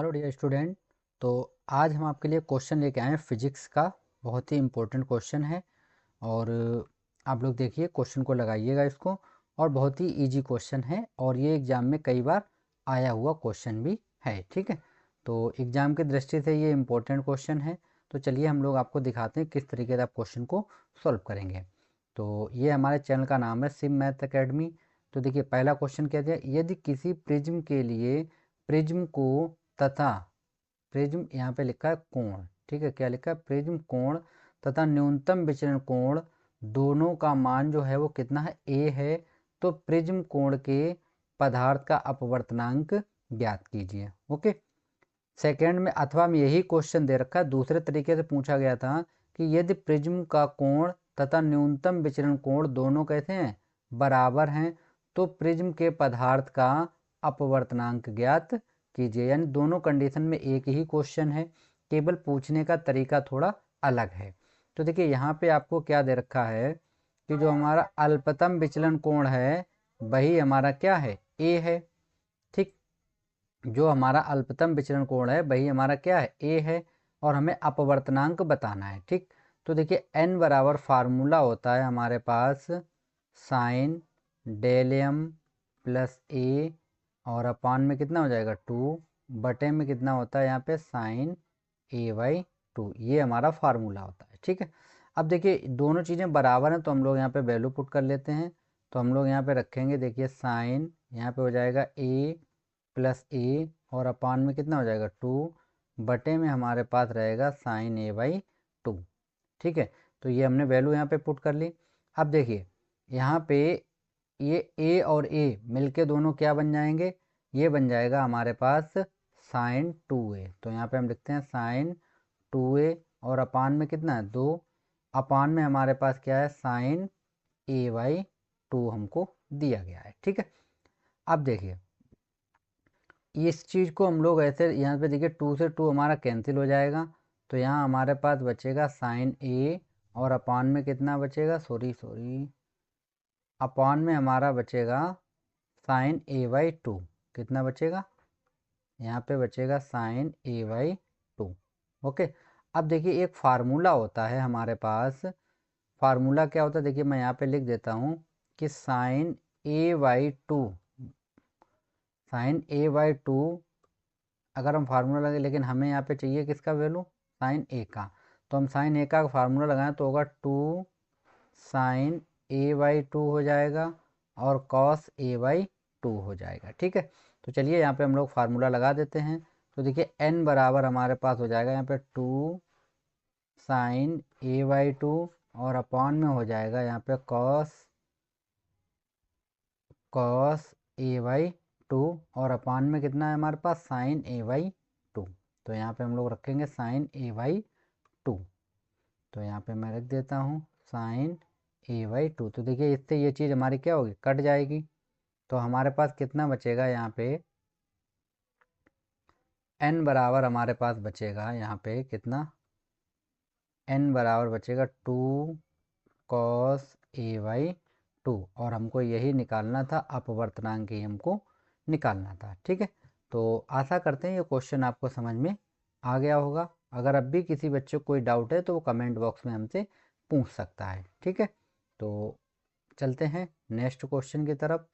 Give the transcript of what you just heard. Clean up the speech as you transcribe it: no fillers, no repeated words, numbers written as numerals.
Hello dear student. तो आज हम आपके लिए क्वेश्चन लेके आए हैं फिजिक्स का। बहुत ही इम्पोर्टेंट क्वेश्चन है और आप लोग देखिए क्वेश्चन को लगाइएगा इसको। और बहुत ही इजी क्वेश्चन है और ये एग्ज़ाम में कई बार आया हुआ क्वेश्चन भी है। ठीक है, तो एग्ज़ाम की दृष्टि से ये इम्पोर्टेंट क्वेश्चन है। तो चलिए हम लोग आपको दिखाते हैं किस तरीके से आप क्वेश्चन को सॉल्व करेंगे। तो ये हमारे चैनल का नाम है सिम मैथ अकेडमी। तो देखिए पहला क्वेश्चन क्या दिया, यदि किसी प्रिज्म के लिए प्रिज्म को तथा प्रिज्म यहाँ पे लिखा है कोण, ठीक है, क्या लिखा है, प्रिज्म कोण तथा न्यूनतम विचलन कोण दोनों का मान जो है वो कितना है, ए है। तो प्रिज्म कोण के पदार्थ का अपवर्तनांक ज्ञात कीजिए। ओके, सेकंड में अथवा में यही क्वेश्चन दे रखा है, दूसरे तरीके से पूछा गया था कि यदि प्रिज्म का कोण तथा न्यूनतम विचलन कोण दोनों कैसे हैं, बराबर हैं, तो प्रिज्म के पदार्थ का अपवर्तनांक ज्ञात कीजिए। यानी दोनों कंडीशन में एक ही क्वेश्चन है, केवल पूछने का तरीका थोड़ा अलग है। तो देखिए यहाँ पे आपको क्या दे रखा है कि जो हमारा अल्पतम विचलन कोण है वही हमारा क्या है, ए है। ठीक, जो हमारा अल्पतम विचलन कोण है वही हमारा क्या है, ए है। और हमें अपवर्तनांक बताना है। ठीक, तो देखिए n बराबर फार्मूला होता है हमारे पास साइन डेल एम प्लस ए, और अपान में कितना हो जाएगा 2 बटे में कितना होता है यहाँ पे साइन ए बाई 2। ये हमारा फार्मूला होता है। ठीक है, अब देखिए दोनों चीज़ें बराबर हैं तो हम लोग यहाँ पे वैल्यू पुट कर लेते हैं। तो हम लोग यहाँ पे रखेंगे, देखिए साइन यहाँ पे हो जाएगा ए प्लस ए, और अपान में कितना हो जाएगा 2 बटे में हमारे पास रहेगा साइन ए बाई 2। ठीक है, तो ये हमने वैल्यू यहाँ पे पुट कर ली। अब देखिए यहाँ पे ये ए और ए मिलके दोनों क्या बन जाएंगे, ये बन जाएगा हमारे पास साइन 2a। तो यहाँ पे हम लिखते हैं साइन 2a, और अपान में कितना है 2, अपान में हमारे पास क्या है साइन ए बाई 2 हमको दिया गया है। ठीक है, अब देखिए इस चीज़ को हम लोग ऐसे यहाँ पे देखिए 2 से 2 हमारा कैंसिल हो जाएगा। तो यहाँ हमारे पास बचेगा साइन ए, और अपान में कितना बचेगा, सॉरी अपान में हमारा बचेगा साइन ए बाई 2। कितना बचेगा, यहाँ पे बचेगा साइन ए बाई 2। ओके, अब देखिए एक फार्मूला होता है हमारे पास। फार्मूला क्या होता है, देखिए मैं यहाँ पे लिख देता हूँ कि sine A by 2, sine A by 2 अगर हम फार्मूला लगे, लेकिन हमें यहाँ पे चाहिए किसका वैल्यू, साइन ए का। तो हम साइन ए का फार्मूला लगाएं तो होगा 2 साइन ए बाई 2 हो जाएगा, और कॉस ए बाई 2 हो जाएगा। ठीक है, तो चलिए यहाँ पे हम लोग फार्मूला लगा देते हैं। तो देखिए n बराबर हमारे पास हो जाएगा यहाँ पे 2 साइन ए बाई 2, और अपॉन में हो जाएगा यहाँ पे कॉस ए बाई 2, और अपान में कितना है हमारे पास साइन ए बाई 2। तो यहाँ पे हम लोग रखेंगे साइन ए बाई 2। तो यहाँ पे मैं रख देता हूँ साइन ए बाई 2। तो देखिए इससे ये चीज़ हमारी क्या होगी, कट जाएगी। तो हमारे पास कितना बचेगा यहाँ पे, n बराबर हमारे पास बचेगा यहाँ पे कितना, n बराबर बचेगा 2 कॉस ए बाई 2, और हमको यही निकालना था, अपवर्तनांक ही हमको निकालना था। ठीक है, तो आशा करते हैं ये क्वेश्चन आपको समझ में आ गया होगा। अगर अब भी किसी बच्चे को कोई डाउट है तो वो कमेंट बॉक्स में हमसे पूछ सकता है। ठीक है, तो चलते हैं नेक्स्ट क्वेश्चन की तरफ।